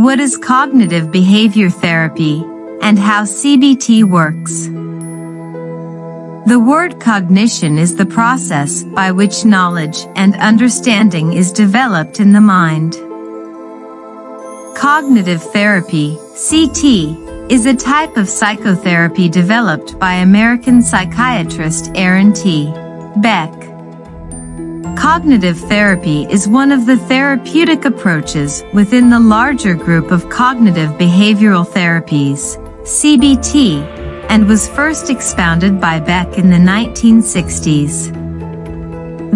What is cognitive behavior therapy, and how CBT works? The word cognition is the process by which knowledge and understanding is developed in the mind. Cognitive therapy, CT, is a type of psychotherapy developed by American psychiatrist Aaron T. Beck. Cognitive therapy is one of the therapeutic approaches within the larger group of cognitive behavioral therapies, CBT, and was first expounded by Beck in the 1960s.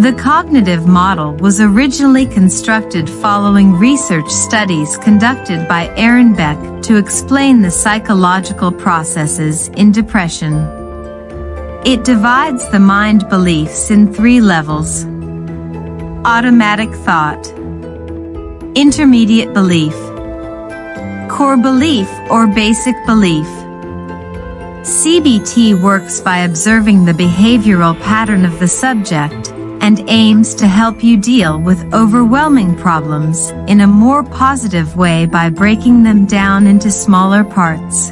The cognitive model was originally constructed following research studies conducted by Aaron Beck to explain the psychological processes in depression. It divides the mind beliefs in 3 levels: automatic thought, intermediate belief, core belief or basic belief. CBT works by observing the behavioral pattern of the subject and aims to help you deal with overwhelming problems in a more positive way by breaking them down into smaller parts.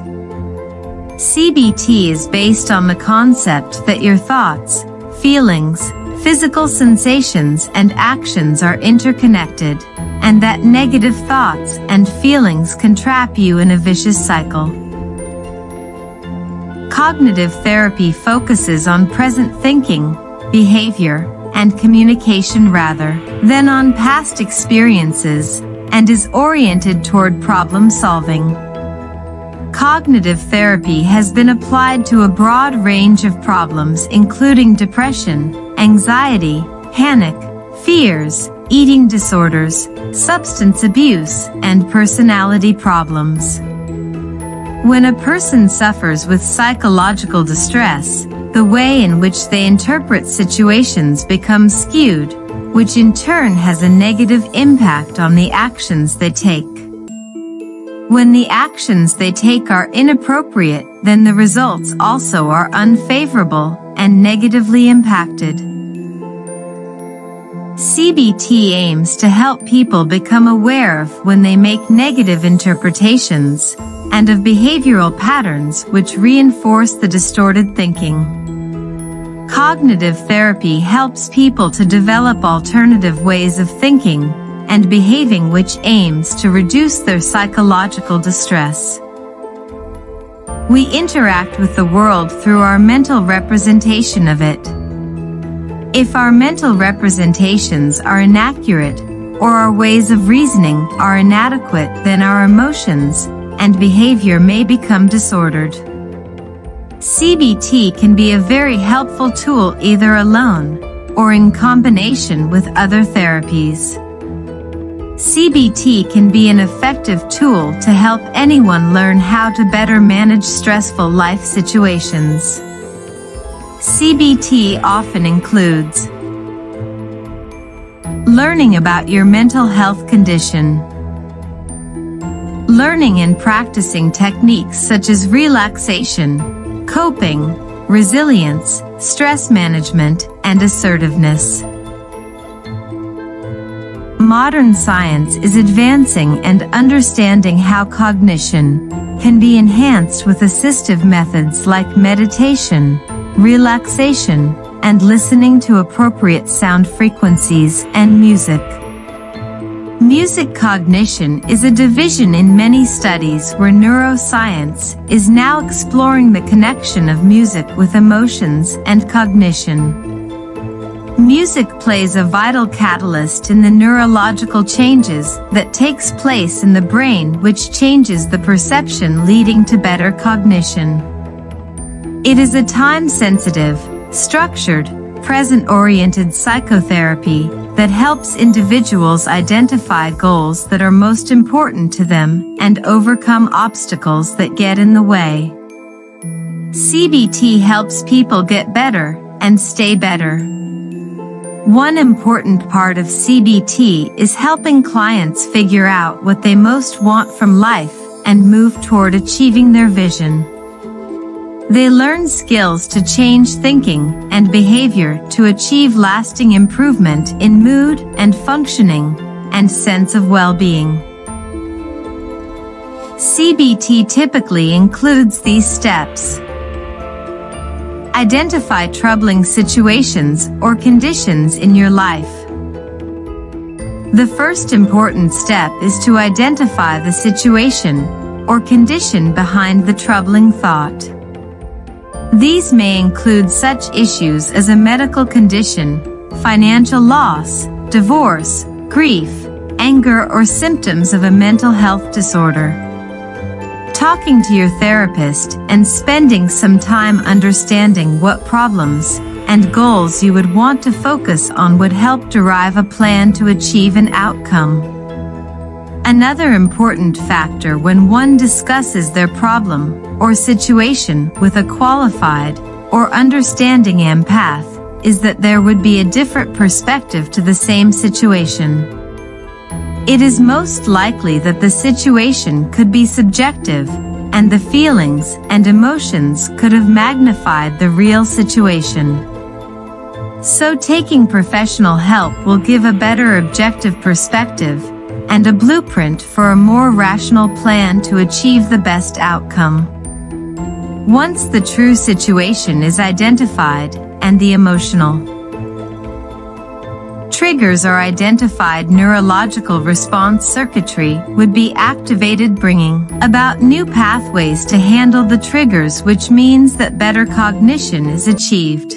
CBT is based on the concept that your thoughts, feelings, physical sensations and actions are interconnected, and that negative thoughts and feelings can trap you in a vicious cycle. Cognitive therapy focuses on present thinking, behavior, and communication rather than on past experiences, and is oriented toward problem solving. Cognitive therapy has been applied to a broad range of problems including depression, anxiety, panic, fears, eating disorders, substance abuse, and personality problems. When a person suffers with psychological distress, the way in which they interpret situations becomes skewed, which in turn has a negative impact on the actions they take. When the actions they take are inappropriate, then the results also are unfavorable and negatively impacted. CBT aims to help people become aware of when they make negative interpretations, and of behavioral patterns which reinforce the distorted thinking. Cognitive therapy helps people to develop alternative ways of thinking and behaving which aims to reduce their psychological distress. We interact with the world through our mental representation of it. If our mental representations are inaccurate, or our ways of reasoning are inadequate, then our emotions and behavior may become disordered. CBT can be a very helpful tool either alone or in combination with other therapies. CBT can be an effective tool to help anyone learn how to better manage stressful life situations. CBT often includes learning about your mental health condition, learning and practicing techniques such as relaxation, coping, resilience, stress management, and assertiveness. Modern science is advancing and understanding how cognition can be enhanced with assistive methods like meditation, relaxation, and listening to appropriate sound frequencies and music. Music cognition is a division in many studies where neuroscience is now exploring the connection of music with emotions and cognition. Music plays a vital catalyst in the neurological changes that takes place in the brain, which changes the perception leading to better cognition. It is a time-sensitive, structured, present-oriented psychotherapy that helps individuals identify goals that are most important to them and overcome obstacles that get in the way. CBT helps people get better and stay better. One important part of CBT is helping clients figure out what they most want from life and move toward achieving their vision. They learn skills to change thinking and behavior to achieve lasting improvement in mood and functioning and sense of well-being. CBT typically includes these steps. Identify troubling situations or conditions in your life. The first important step is to identify the situation or condition behind the troubling thought. These may include such issues as a medical condition, financial loss, divorce, grief, anger, or symptoms of a mental health disorder. Talking to your therapist and spending some time understanding what problems and goals you would want to focus on would help derive a plan to achieve an outcome. Another important factor when one discusses their problem or situation with a qualified or understanding empath is that there would be a different perspective to the same situation. It is most likely that the situation could be subjective, and the feelings and emotions could have magnified the real situation. So taking professional help will give a better objective perspective and a blueprint for a more rational plan to achieve the best outcome. Once the true situation is identified and the emotional triggers are identified, neurological response circuitry would be activated, bringing about new pathways to handle the triggers, which means that better cognition is achieved.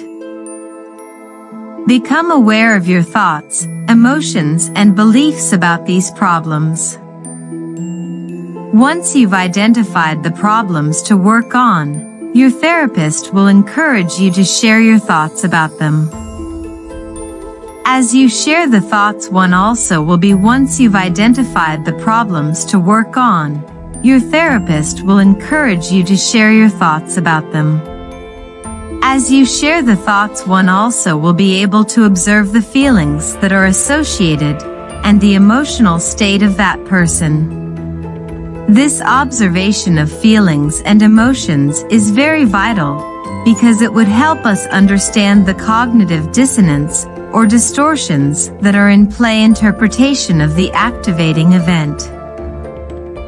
Become aware of your thoughts, emotions, and beliefs about these problems. Once you've identified the problems to work on, your therapist will encourage you to share your thoughts about them. As you share the thoughts, one also will be once you've identified the problems to work on, your therapist will encourage you to share your thoughts about them. As you share the thoughts, one also will be able to observe the feelings that are associated and the emotional state of that person. This observation of feelings and emotions is very vital because it would help us understand the cognitive dissonance or distortions that are in play interpretation of the activating event.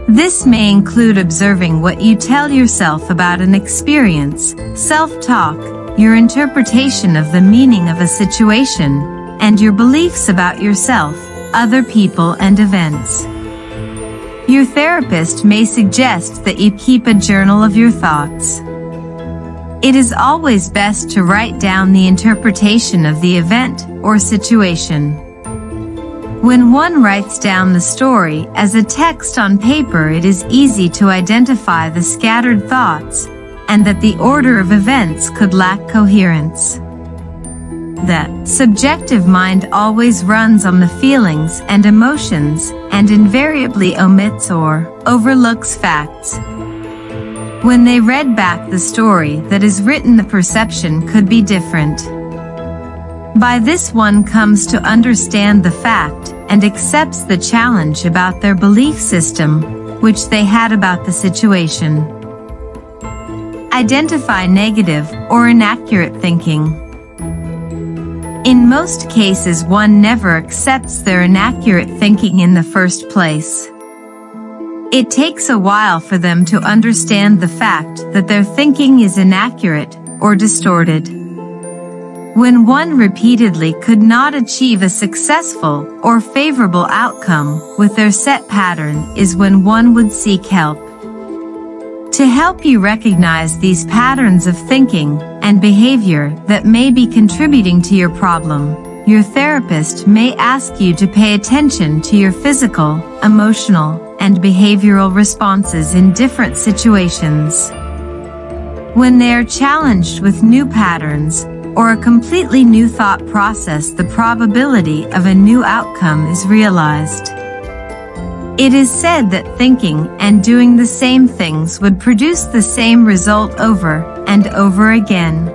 This may include observing what you tell yourself about an experience, self-talk, your interpretation of the meaning of a situation, and your beliefs about yourself, other people, and events. Your therapist may suggest that you keep a journal of your thoughts. It is always best to write down the interpretation of the event or situation. When one writes down the story as a text on paper, it is easy to identify the scattered thoughts and that the order of events could lack coherence. The subjective mind always runs on the feelings and emotions and invariably omits or overlooks facts. When they read back the story that is written, the perception could be different. By this, one comes to understand the fact and accepts the challenge about their belief system, which they had about the situation. Identify negative or inaccurate thinking. In most cases, one never accepts their inaccurate thinking in the first place. It takes a while for them to understand the fact that their thinking is inaccurate or distorted. When one repeatedly could not achieve a successful or favorable outcome with their set pattern is when one would seek help. To help you recognize these patterns of thinking and behavior that may be contributing to your problem, your therapist may ask you to pay attention to your physical, emotional, and behavioral responses in different situations. When they are challenged with new patterns or a completely new thought process, the probability of a new outcome is realized. It is said that thinking and doing the same things would produce the same result over and over again.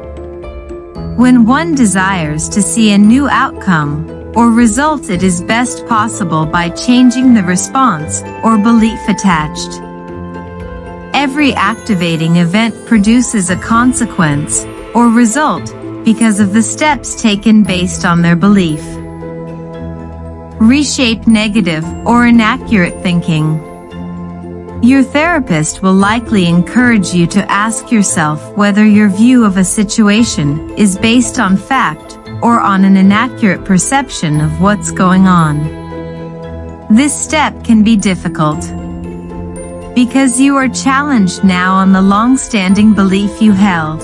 When one desires to see a new outcome or result, it is best possible by changing the response or belief attached. Every activating event produces a consequence or result because of the steps taken based on their belief. Reshape negative or inaccurate thinking. Your therapist will likely encourage you to ask yourself whether your view of a situation is based on fact or on an inaccurate perception of what's going on. This step can be difficult because you are challenged now on the long-standing belief you held.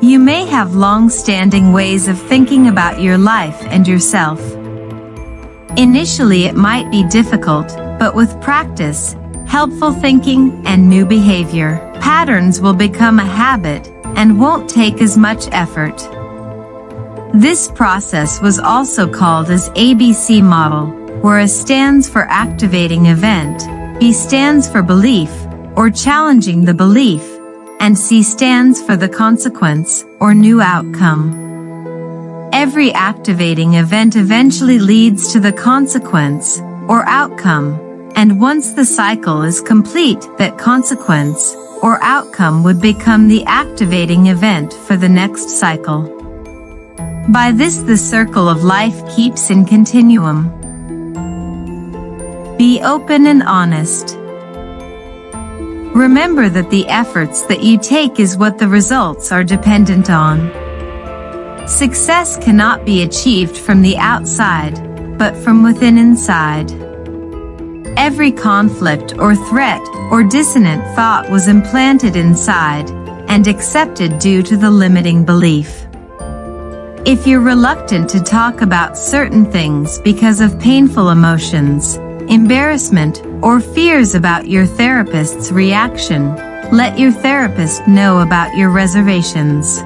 You may have long-standing ways of thinking about your life and yourself. Initially, it might be difficult, but with practice, helpful thinking, and new behavior, patterns will become a habit and won't take as much effort. This process was also called as ABC model, where A stands for activating event, B stands for belief, or challenging the belief, and C stands for the consequence, or new outcome. Every activating event eventually leads to the consequence, or outcome, and once the cycle is complete, that consequence, or outcome would become the activating event for the next cycle. By this, the circle of life keeps in continuum. Be open and honest. Remember that the efforts that you take is what the results are dependent on. Success cannot be achieved from the outside, but from within inside. Every conflict or threat or dissonant thought was implanted inside and accepted due to the limiting belief. If you're reluctant to talk about certain things because of painful emotions, embarrassment, or fears about your therapist's reaction, let your therapist know about your reservations.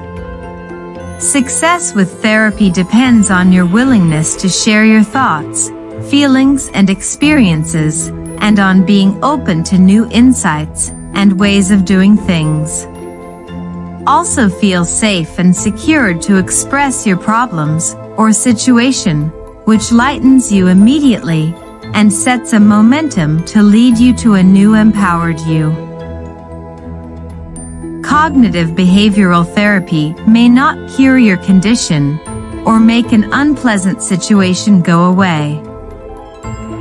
Success with therapy depends on your willingness to share your thoughts, feelings, and experiences, and on being open to new insights and ways of doing things. Also feel safe and secured to express your problems or situation, which lightens you immediately and sets a momentum to lead you to a new empowered you. Cognitive behavioral therapy may not cure your condition or make an unpleasant situation go away,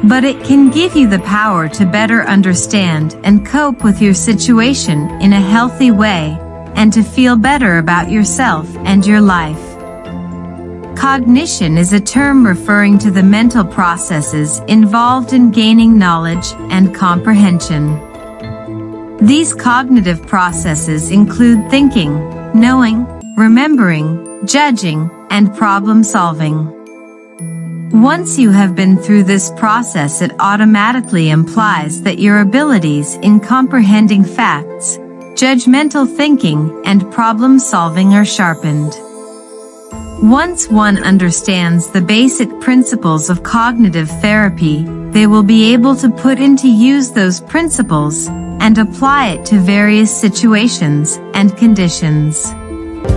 but it can give you the power to better understand and cope with your situation in a healthy way and to feel better about yourself and your life. Cognition is a term referring to the mental processes involved in gaining knowledge and comprehension. These cognitive processes include thinking, knowing, remembering, judging, and problem solving. Once you have been through this process, it automatically implies that your abilities in comprehending facts, judgmental thinking, and problem solving are sharpened. Once one understands the basic principles of cognitive therapy, they will be able to put into use those principles and apply it to various situations and conditions.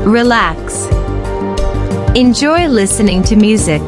Relax. Enjoy listening to music.